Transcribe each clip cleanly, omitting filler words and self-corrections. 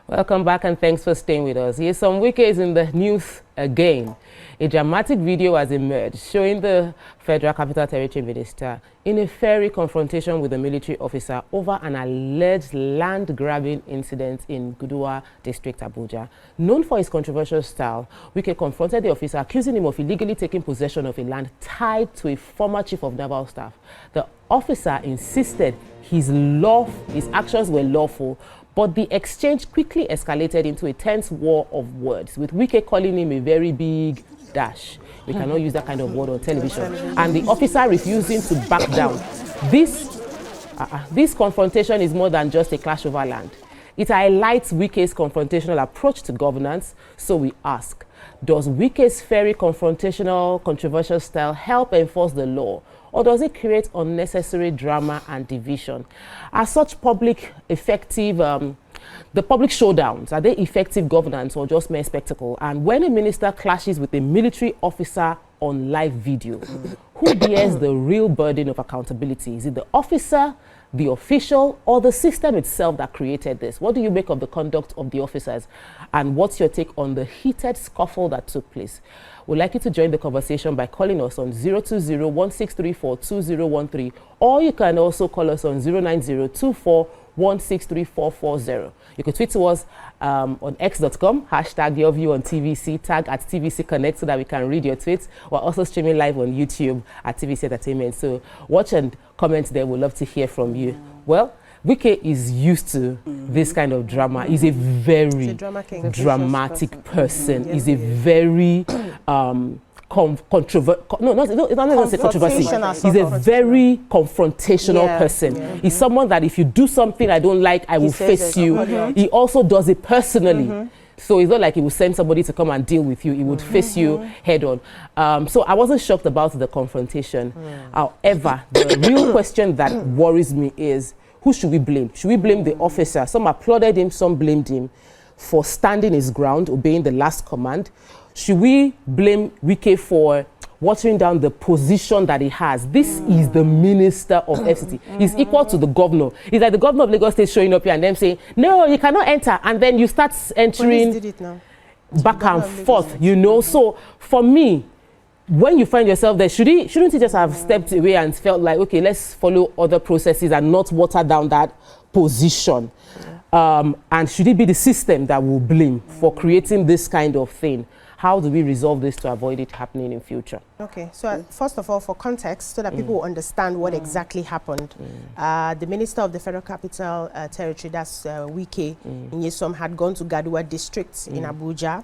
Welcome back and thanks for staying with us. Nyesom Wike is in the news again. A dramatic video has emerged showing the Federal Capital Territory Minister in a fiery confrontation with a military officer over an alleged land-grabbing incident in Gaduwa district, Abuja. Known for his controversial style, Wike confronted the officer, accusing him of illegally taking possession of a land tied to a former Chief of Naval Staff. The officer insisted his actions were lawful, but the exchange quickly escalated into a tense war of words, with Wike calling him a very big dash. We cannot use that kind of word on television. And the officer refusing to back down. This confrontation is more than just a clash over land. It highlights Wike's confrontational approach to governance. So we ask, does Wike's very confrontational, controversial style help enforce the law? Or does it create unnecessary drama and division? Are such public effective, the public showdowns, are they effective governance or just mere spectacle? And when a minister clashes with a military officer on live video, who bears the real burden of accountability? Is it the officer, the official, or the system itself that created this? What do you make of the conduct of the officers? And what's your take on the heated scuffle that took place? We'd like you to join the conversation by calling us on 020-1634-2013, or you can also call us on 090-24-163440. You can tweet to us on x.com, hashtag your view on TVC, tag at TVC Connect so that we can read your tweets. We're also streaming live on YouTube at TVC Entertainment. So watch and comment there. We'd love to hear from you. Well, Wike is used to this kind of drama. He's a very dramatic person. He's a very controversial. No, not say controversy. He's a very confrontational person. He's someone that if you do something I don't like, I will face you. He also does it personally. So it's not like he would send somebody to come and deal with you. He would face you head on. So I wasn't shocked about the confrontation. However, the real question that worries me is, who should we blame? Should we blame the officer? Some applauded him, some blamed him for standing his ground, obeying the last command. Should we blame Wike for watering down the position that he has? This is the minister of FCT. He's equal to the governor. It's like the governor of Lagos State showing up here and them saying, no, you cannot enter. And then you start entering back and forth, you know. So for me, when you find yourself there, shouldn't you just have stepped away and felt like, okay, let's follow other processes and not water down that position? And should it be the system that will blame for creating this kind of thing? How do we resolve this to avoid it happening in future? Okay, so first of all, for context, so that people will understand what exactly happened, the Minister of the Federal Capital Territory, that's Wike, Nyesom, had gone to Gaduwa district in Abuja,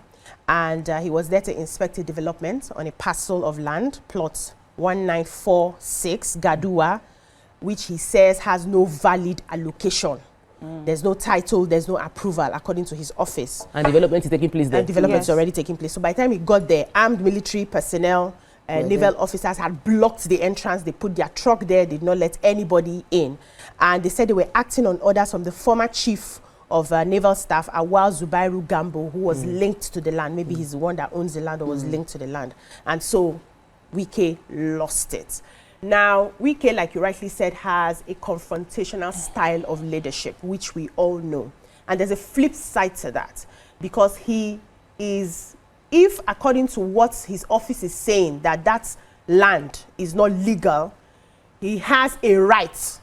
and he was there to inspect a development on a parcel of land, plot 1946, Gaduwa, which he says has no valid allocation. There's no title, there's no approval, according to his office. And development is taking place there. And development is already taking place. So by the time he got there, armed military personnel, naval officers had blocked the entrance. They put their truck there, did not let anybody in. And they said they were acting on orders from the former Chief of Naval Staff, Awwal Gambo, who was linked to the land. Maybe he's the one that owns the land or was linked to the land. And so Wike lost it. Now, Wike, like you rightly said, has a confrontational style of leadership, which we all know. And there's a flip side to that, because he is, if according to what his office is saying, that land is not legal, he has a right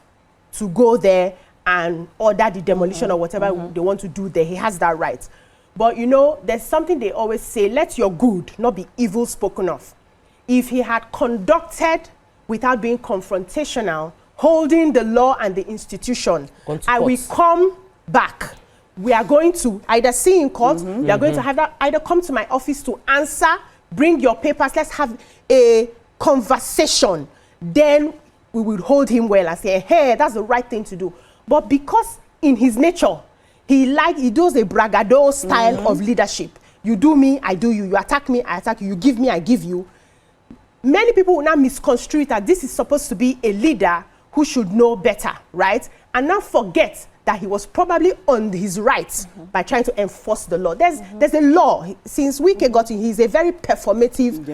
to go there and order the demolition or whatever they want to do there. He has that right. But you know, there's something they always say, let your good not be evil spoken of. If he had conducted without being confrontational, holding the law and the institution, and we come back, we are going to either see in court, we are going to have that, either come to my office to answer, bring your papers, let's have a conversation. Then we will hold him well and say, hey, that's the right thing to do. But because in his nature, he does a bragado style of leadership. You do me, I do you. You attack me, I attack you. You give me, I give you. Many people will now misconstrue it that this is supposed to be a leader who should know better, right? And now forget that he was probably on his rights by trying to enforce the law. There's a law. Since Wike got in, he's a very performative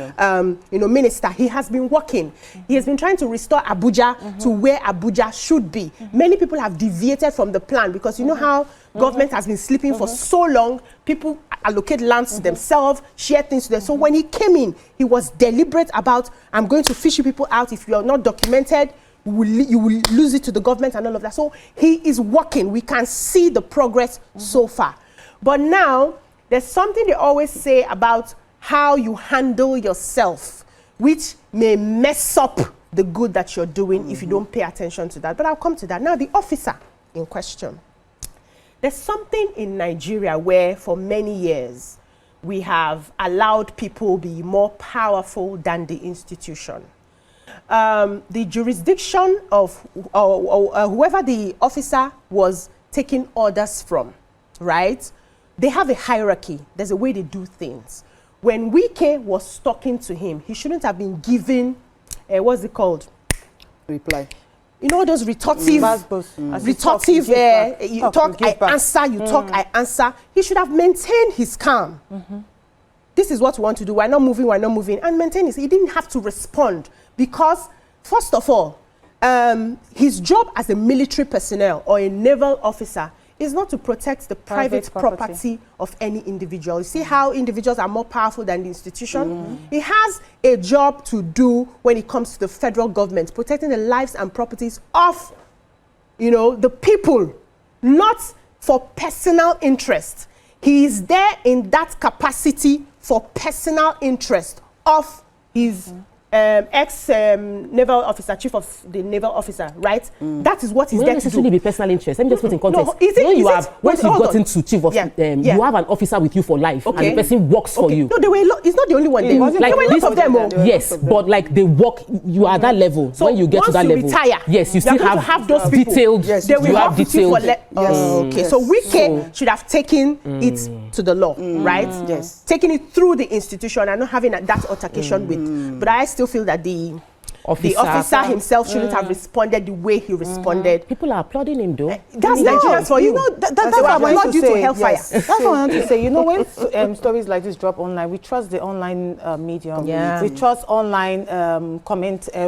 minister. He has been working. He has been trying to restore Abuja to where Abuja should be. Many people have deviated from the plan because you know how Government has been sleeping for so long. People allocate lands to themselves, share things to them. So when he came in, he was deliberate about, I'm going to fish you people out. If you are not documented, you will lose it to the government and all of that. So he is working. We can see the progress so far. But now, there's something they always say about how you handle yourself, which may mess up the good that you're doing if you don't pay attention to that. But I'll come to that. Now, the officer in question. There's something in Nigeria where for many years we have allowed people be more powerful than the institution. The jurisdiction of whoever the officer was taking orders from, right? They have a hierarchy. There's a way they do things. When Wike was talking to him, he shouldn't have been given, what's it called? Reply. You know those retortive, you talk, I answer, you talk, I answer. He should have maintained his calm. This is what we want to do. We're not moving, and maintain his. He didn't have to respond because, first of all, his job as a military personnel or a naval officer is not to protect the private property of any individual. You see how individuals are more powerful than the institution? He has a job to do when it comes to the federal government, protecting the lives and properties of, the people, not for personal interest. He is there in that capacity for personal interest of his ex-naval officer, chief of the naval officer, right? That is what he's there to do. Not necessarily be personal interest. Let me just put in context. Once you've gotten to chief of, you have an officer with you for life, and the person works for you. No, it's not the only one. There were lots of them. Yes, but like they work, you are at that level. So when you get to that level, retire, yes, you still have those detailed. Yes, you have detailed. Okay, so Wike should have taken it to the law, right? Yes, taking it through the institution and not having that altercation with. But I still feel that the officer himself shouldn't have responded the way he responded. People are applauding him though. That's Nigerians for you. That's what I want to say. Hellfire. Yes. That's what I want to say. When stories like this drop online, we trust the online medium. We trust online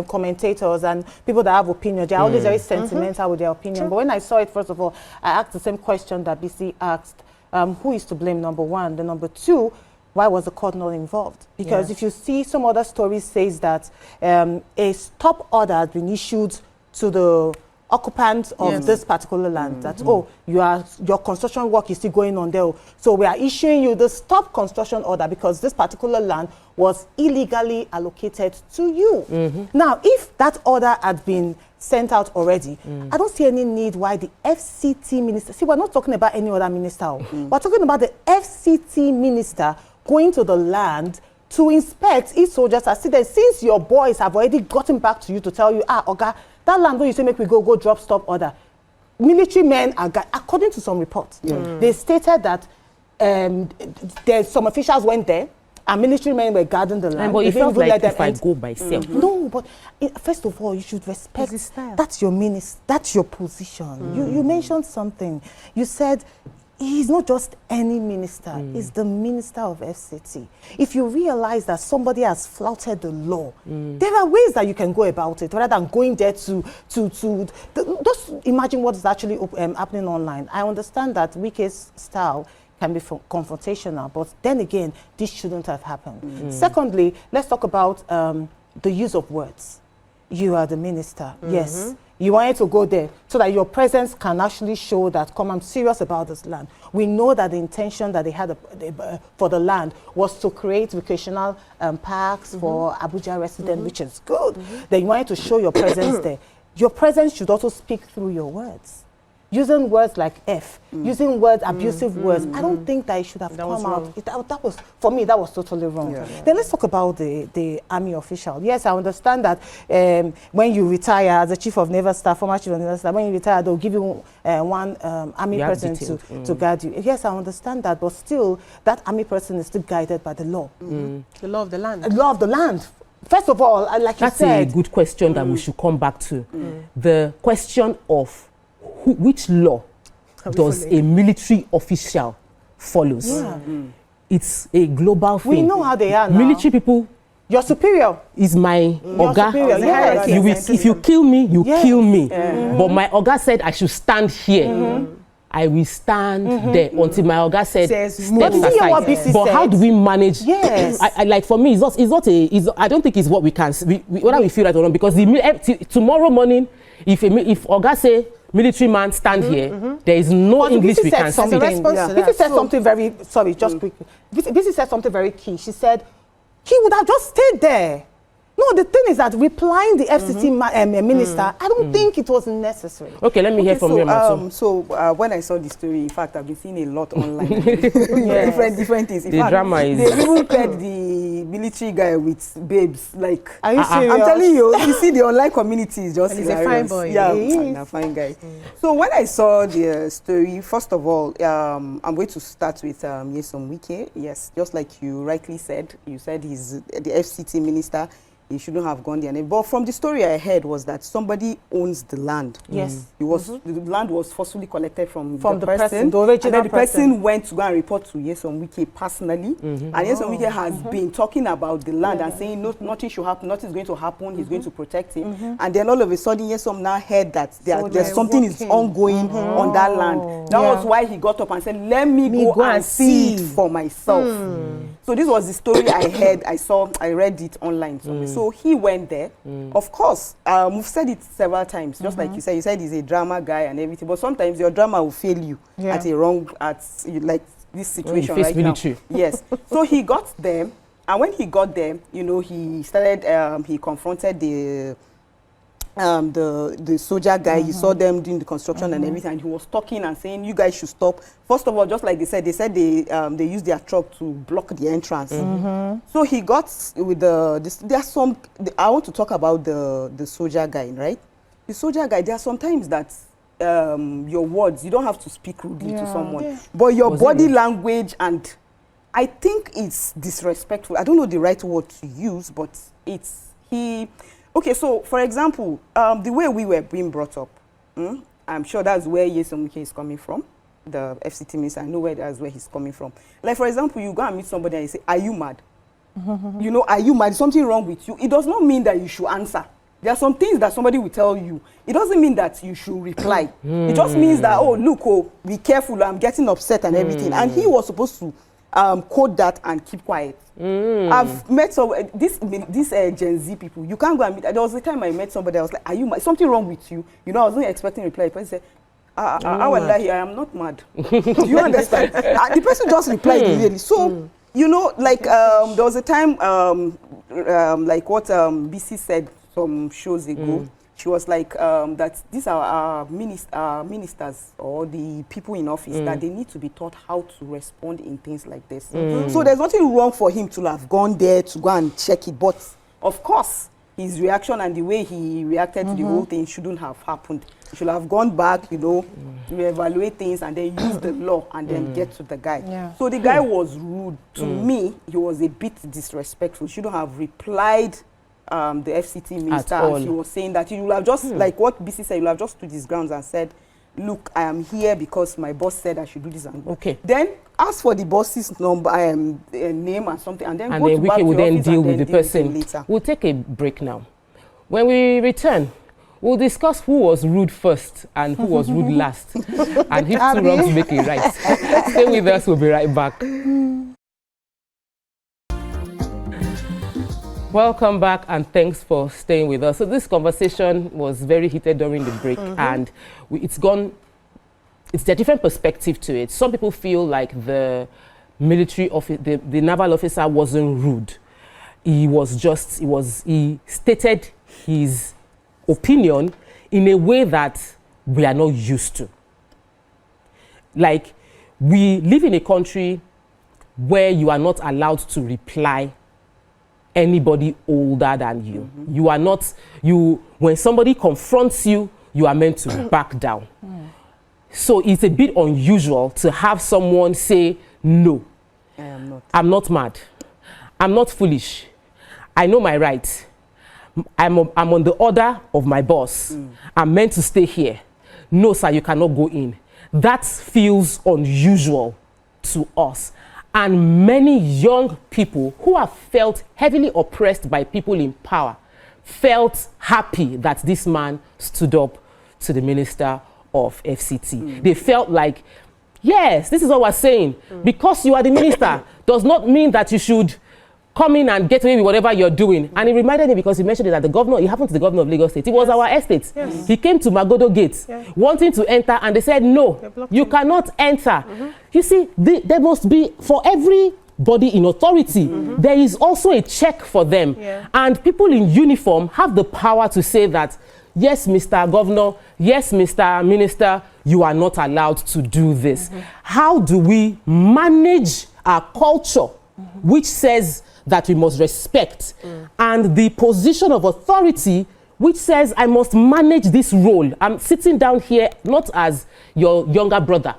commentators and people that have opinion. They're always very sentimental with their opinion. But when I saw it, first of all, I asked the same question that Beecee asked. Who is to blame, number one? The number two, why was the court not involved? Because if you see some other stories says that a stop order has been issued to the occupants of this particular land. That, your construction work is still going on there. So we are issuing you the stop construction order because this particular land was illegally allocated to you. Now, if that order had been sent out already, I don't see any need why the FCT minister, see, we're not talking about any other minister. We're talking about the FCT minister going to the land to inspect if soldiers are still there, since your boys have already gotten back to you to tell you, Oga, that land where you say make we go drop stop order. Military men are, according to some reports, they stated that there's some officials went there and military men were guarding the land. But it felt like if I go myself. No, but first of all, you should respect. That's your minister. That's your position. You mentioned something. You said he's not just any minister, he's the minister of FCT. If you realize that somebody has flouted the law, there are ways that you can go about it rather than going there just imagine what is actually happening online. I understand that Wike's style can be confrontational, but then again, this shouldn't have happened. Secondly, let's talk about the use of words. You are the minister, yes. You wanted to go there so that your presence can actually show that, I'm serious about this land. We know that the intention that they had for the land was to create recreational parks for Abuja residents, which is good. Then you wanted to show your presence there. Your presence should also speak through your words. Using words like F, using words, abusive words, I don't think that it should have come out. That was, for me, that was totally wrong. Then let's talk about the army official. Yes, I understand that when you retire as a Chief of Naval Staff, former Chief of Naval Staff, when you retire, they'll give you one army person to guide you. Yes, I understand that, but still, that army person is still guided by the law. The law of the land. The law of the land. First of all, like you said. That's a good question that we should come back to. The question of which law does a military official follows? It's a global thing. We know how they are now. Military people. Your superior is my Oga. If you kill me, you kill me. But my Oga said I should stand here. I will stand there until my Oga says steps aside. But how do we manage? Yes. Like for me, I don't think it's what we can, whether we feel right or not, because tomorrow morning, if Oga say, military man stand here, there is no English we can speak. Beecee said something very, sorry, just quickly. Beecee said something very key. She said, he would have just stayed there. No, the thing is that replying the FCT minister, I don't think it was necessary. Okay, let me hear from you, So when I saw the story, in fact, I've been seeing a lot online. different things. In fact, drama is... They even paired the military guy with babes. Like, are you serious? I'm telling you see the online community is just he's a fine boy. Yeah, and a fine guy. So when I saw the story, first of all, I'm going to start with Nyesom Wike. Yes, just like you rightly said, you said he's the FCT minister. He shouldn't have gone there. But from the story I heard was that somebody owns the land. Yes. It was the land was forcibly collected from the person. The and original then the person went to go and report to Nyesom Wike personally. And Nyesom Wike has been talking about the land and saying nothing should happen, nothing is going to happen, he's going to protect him. And then all of a sudden Nyesom now heard that there's something is ongoing on that land. That was why he got up and said, let me go and see it for myself. So this was the story I heard, I read it online. So he went there. Of course, we've said it several times, just like you said he's a drama guy and everything, but sometimes your drama will fail you at like this situation right now. Yes. So he got there, and when he got there, you know, he started, he confronted the soldier guy. He saw them doing the construction and everything, and he was talking and saying, you guys should stop. First of all, just like they said they used their truck to block the entrance. So he got with I want to talk about the soldier guy, right? The soldier guy, there are sometimes that your words, you don't have to speak rudely to someone, but your body language, and I think it's disrespectful. I don't know the right word to use, but okay, so for example, the way we were being brought up, I'm sure that's where Nyesom Wike is coming from, the FCT minister. I know that's where he's coming from. Like, for example, you go and meet somebody and you say, are you mad? You know, are you mad? Is something wrong with you? It does not mean that you should answer. There are some things that somebody will tell you. It doesn't mean that you should reply. It just means that, oh, look, be careful, I'm getting upset and everything. And he was supposed to quote that and keep quiet. I've met this Gen Z people. You can't go and meet. There was a time I met somebody. I was like, "Are you mad? Something wrong with you?" You know, I was not expecting a reply. The person said, "I am not mad." Do you understand? The person just replied immediately. So you know, like there was a time, like what Beecee said some shows ago. She was like that these are our ministers or the people in office, that they need to be taught how to respond in things like this. So there's nothing wrong for him to have gone there to go and check it. But of course, his reaction and the way he reacted to the whole thing shouldn't have happened. He should have gone back, you know, reevaluate things and then use the law and then get to the guy. So the guy was rude. To me, he was a bit disrespectful. He shouldn't have replied the FCT minister, and he was saying that you will have just, like what Beecee said, you will have just stood his grounds and said, look, I am here because my boss said I should do this. And then ask for the boss's number, name and something, and then go to back to will then deal with the person. Later. We'll take a break now. When we return, we'll discuss who was rude first and who was rude last. And if two wrongs make it right. Stay with us, we'll be right back. Welcome back and thanks for staying with us. So this conversation was very heated during the break and it's a different perspective to it. Some people feel like the military office, the naval officer wasn't rude. He stated his opinion in a way that we are not used to. Like, we live in a country where you are not allowed to reply anybody older than you. You are not, when somebody confronts you, you are meant to back down. So it's a bit unusual to have someone say, no, I'm not mad. I'm not foolish. I know my rights. I'm on the order of my boss. I'm meant to stay here. No, sir, you cannot go in. That feels unusual to us. And many young people who have felt heavily oppressed by people in power felt happy that this man stood up to the Minister of FCT. They felt like, yes, this is what we're saying. Because you are the minister does not mean that you should come in and get away with whatever you're doing. And it reminded me, because he mentioned it, that the governor, it happened to the governor of Lagos State. It was our estate. Yes. He came to Magodo Gate wanting to enter, and they said, no, you cannot enter. You see, there must be, for every body in authority, there is also a check for them. And people in uniform have the power to say that, yes, Mr. Governor, yes, Mr. Minister, you are not allowed to do this. How do we manage our culture, which says that we must respect, and the position of authority, which says I must manage this role? I'm sitting down here not as your younger brother,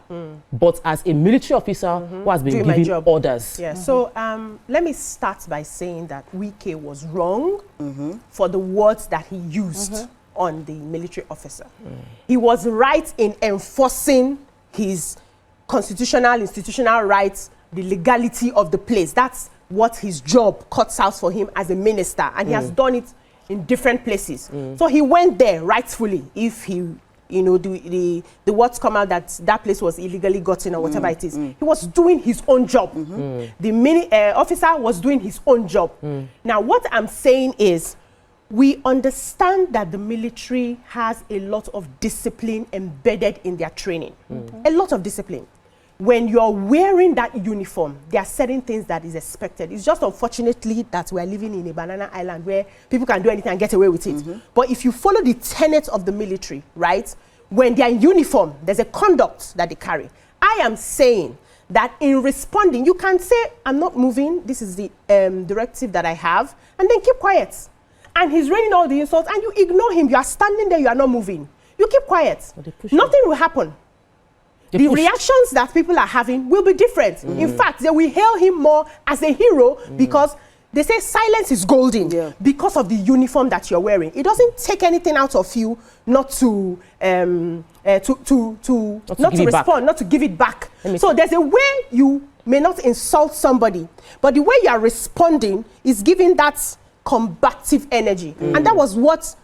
but as a military officer who has been given orders. Yeah. So let me start by saying that Wike was wrong for the words that he used on the military officer. He was right in enforcing his constitutional, institutional rights, the legality of the place. That's what his job cuts out for him as a minister, and he has done it in different places. So he went there rightfully. If he, you know, the words come out that that place was illegally gotten or whatever it is, he was doing his own job. The officer was doing his own job. Now, what I'm saying is, we understand that the military has a lot of discipline embedded in their training. A lot of discipline. When you're wearing that uniform, there are certain things that is expected. It's just unfortunately that we're living in a banana island where people can do anything and get away with it. But if you follow the tenets of the military, right, when they're in uniform, there's a conduct that they carry. I am saying that in responding, you can say, I'm not moving, this is the directive that I have, and then keep quiet. And he's raining all the insults, and you ignore him. You are standing there, you are not moving. You keep quiet. Nothing will happen. The reactions that people are having will be different. In fact, they will hail him more as a hero because they say silence is golden because of the uniform that you're wearing. It doesn't take anything out of you not to respond, not to give it back. So there's a way you may not insult somebody, but the way you are responding is giving that combative energy. And that was what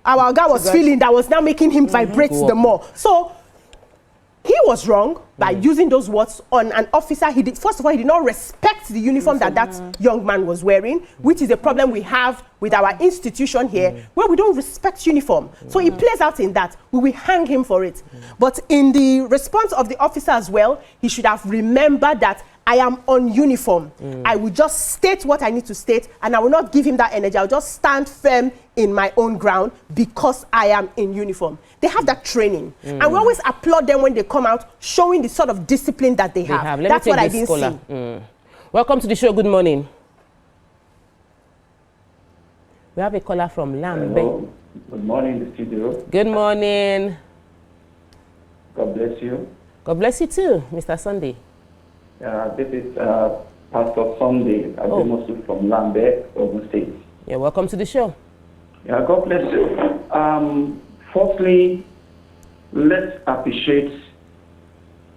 our guy was feeling that was now making him vibrate the more. So he was wrong by using those words on an officer. He did, first of all, he did not respect the uniform that young man was wearing, which is a problem we have with our institution here, where we don't respect uniform. So it plays out in that. We will hang him for it. But in the response of the officer as well, he should have remembered that I am on uniform. I will just state what I need to state, and I will not give him that energy. I'll just stand firm in my own ground because I am in uniform. They have that training. And we always applaud them when they come out, showing the sort of discipline that they have. That's what I didn't see. Welcome to the show. Good morning. We have a caller from Lambe. Hello. Good morning, the studio. Good morning. God bless you. God bless you too, Mr. Sunday. This is Pastor Sunday Ademosu from Lambe, Ogun State. Yeah, welcome to the show. Yeah, God bless you. Firstly, let's appreciate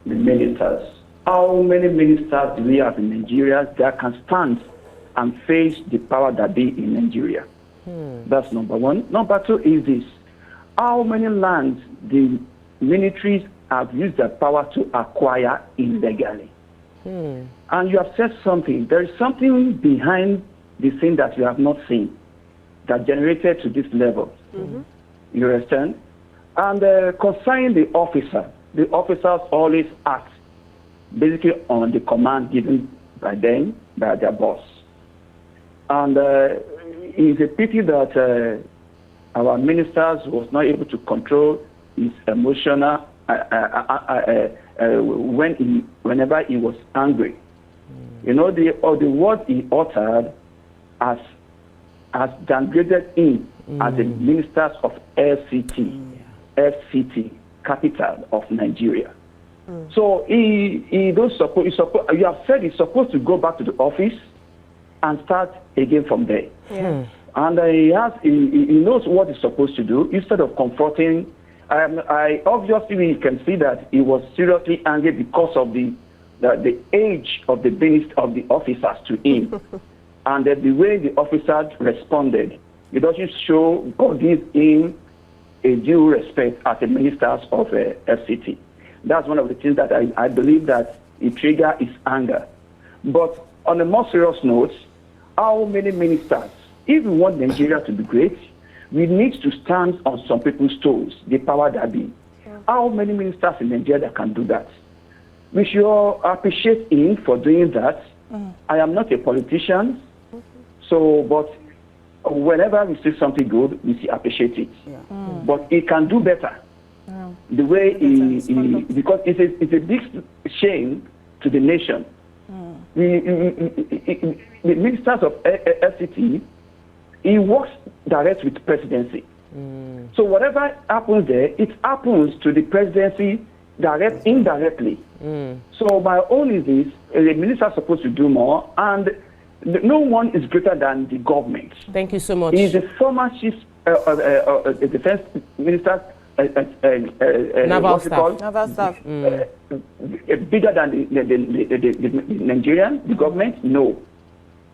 the ministers. How many ministers do we have in Nigeria that can stand and face the power that be in Nigeria? That's number one. Number two is this. How many lands the militaries have used their power to acquire illegally? And you have said something. There is something behind the thing that you have not seen that generated to this level. You understand? And concerning the officers always act basically on the command given by them, by their boss. And it's a pity that our ministers was not able to control his emotional whenever he was angry. You know, the word he uttered has downgraded him as the ministers of FCT, capital of Nigeria. So he don't suppose. You have said he's supposed to go back to the office and start again from there. And he knows what he's supposed to do instead of confronting. Obviously we can see that he was seriously angry because of the age of the officers to him, and the way the officers responded. It doesn't show God gives him a due respect as a ministers of FCT. That's one of the things that I believe that it trigger is anger. But on a more serious note, how many ministers, if we want Nigeria to be great, we need to stand on some people's toes, the power that be. How many ministers in Nigeria that can do that? We should appreciate him for doing that. I am not a politician, so, but whenever we see something good, we appreciate it. But he can do better. The way because it's a big shame to the nation. The ministers of FCT, he works direct with the presidency. So whatever happens there, it happens to the presidency indirectly. So my own is this: the minister is supposed to do more, and no one is greater than the government. Thank you so much. He's the former chief defense minister, Naval Staff. Naval Staff. Bigger than the Nigerian, the government? No.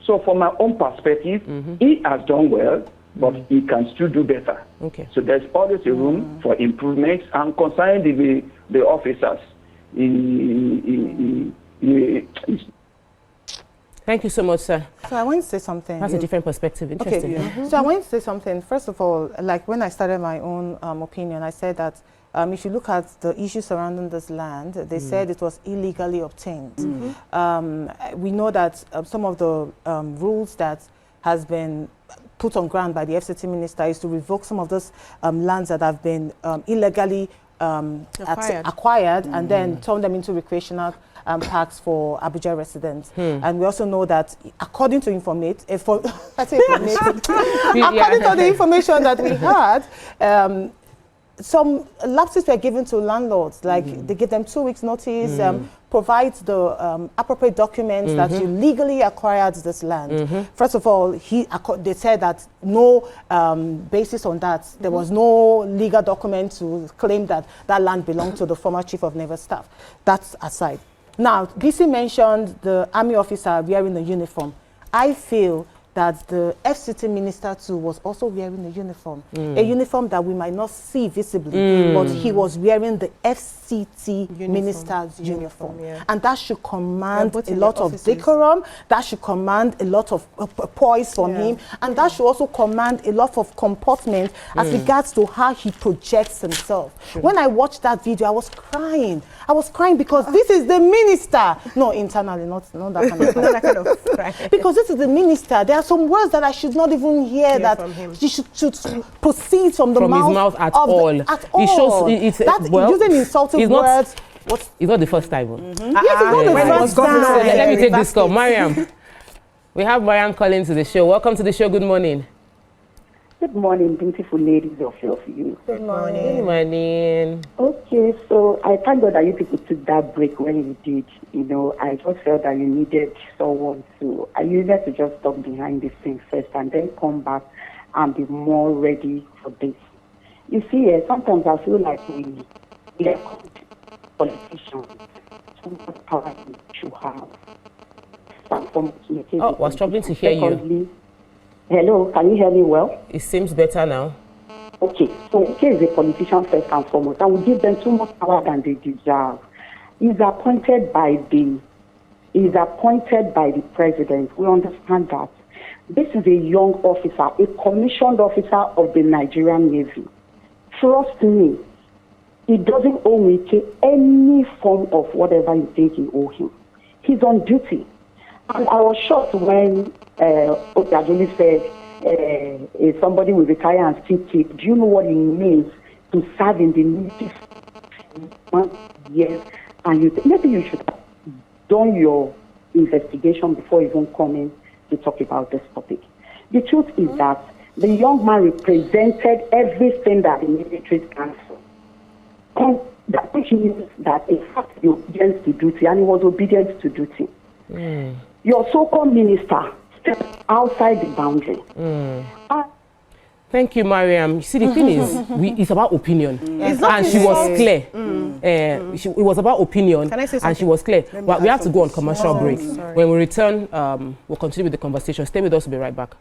So from my own perspective, he has done well, but he can still do better. Okay. So there's always a room for improvement, and concerning the officers, Thank you so much, sir. So I want to say something. That's a different perspective. Interesting. Okay. So I want to say something. First of all, like when I started my own opinion, I said that if you look at the issues surrounding this land, they said it was illegally obtained. We know that some of the rules that has been put on ground by the FCT minister is to revoke some of those lands that have been illegally acquired and then turn them into recreational parks for Abuja residents. And we also know that according to according to the information that we had, some lapses were given to landlords, like they give them 2 weeks notice, provide the appropriate documents that you legally acquired this land. First of all, they said that no basis on that. There was no legal document to claim that that land belonged to the former Chief of Naval Staff. That's aside. Now, Beecee mentioned the army officer wearing a uniform. I feel that the FCT minister too was also wearing a uniform that we might not see visibly, but he was wearing the FCT minister's uniform. And that should command a lot of decorum, that should command a lot of poise from him, and that should also command a lot of comportment as regards to how he projects himself. When I watched that video, I was crying. I was crying because this is the minister. No, internally, not that kind of, that kind of cry. Because this is the minister. There are some words that I should not even hear that he should proceed from his mouth at all. He shows using insulting words. It's not the first time. Yes, it's not the first time. Let me take this call. Mariam. We have Mariam calling to the show. Welcome to the show. Good morning. Good morning, beautiful ladies of you. Good morning. Good morning. Okay, so I thank God that you people took that break when you did. You know, I just felt that you needed someone to, I needed to just stop behind the scenes first and then come back and be more ready for this. You see, sometimes I feel like we are politicians, too much power to have. Oh, we're struggling to hear you. Hello, can you hear me well? It seems better now. Okay, so in case the politician first and foremost, I will give them too much power than they deserve. He's appointed by the president. We understand that. This is a young officer, a commissioned officer of the Nigerian Navy. Trust me, he doesn't owe me any form of whatever you think you owe him. He's on duty. And I was shocked when Otajoli said somebody will retire and still keep. Do you know what it means to serve in the military for 1 year? And maybe you should have done your investigation before even coming to talk about this topic. The truth is that the young man represented everything that the military stands for. And that which means that in fact he obedience to duty, and he was obedient to duty. Your so-called minister stepped outside the boundary. Thank you, Mariam. You see, the thing is, it's about opinion. And she was clear. It was about opinion, and she was clear. But we have to go on commercial break. When we return, we'll continue with the conversation. Stay with us, we'll be right back.